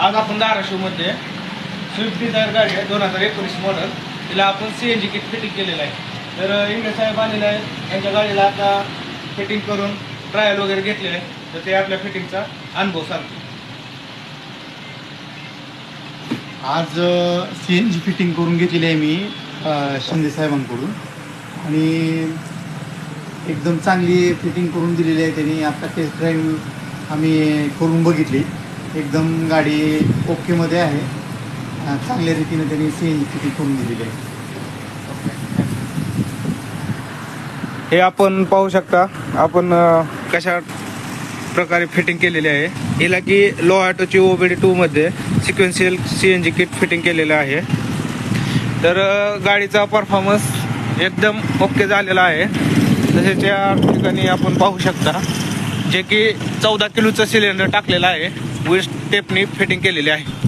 आज आपण धाराशिवमध्ये स्विफ्ट डिझायर गाडी आहे 2019 मॉडेल. तिला आपण CNG किट फिटिंग केलेलं आहे. तर इंग्ले साहेब आलेले आहे, त्यांच्या गाडीला आता फिटिंग करून ट्रायल वगैरे घेतलेले आहे. तर ते आपल्या फिटिंगचा अनुभव सांगतो. आज CNG फिटिंग करून घेतलेली आहे मी शिंदे साहेबांकडून आणि एकदम चांगली फिटिंग करून दिलेली आहे त्यांनी. आता टेस्ट ड्राईव्ह आम्ही करून बघितली, एकदम गाडी ओकेमध्ये आहे. चांगल्या रीतीने त्यांनी CNG फिटिंग करून दिलेली आहे. हे आपण पाहू शकता, आपण कशा प्रकारे फिटिंग केलेली आहे. हिला की लो ऑटोची OBD2 मध्ये सिक्वेन्शियल CNG किट फिटिंग केलेलं आहे. तर गाडीचा परफॉर्मन्स एकदम ओके झालेला आहे. तसेच या ठिकाणी आपण पाहू शकता जे की 14 किलोचं सिलेंडर टाकलेलं आहे, विथ स्टेपनी फिटिंग केलेली आहे.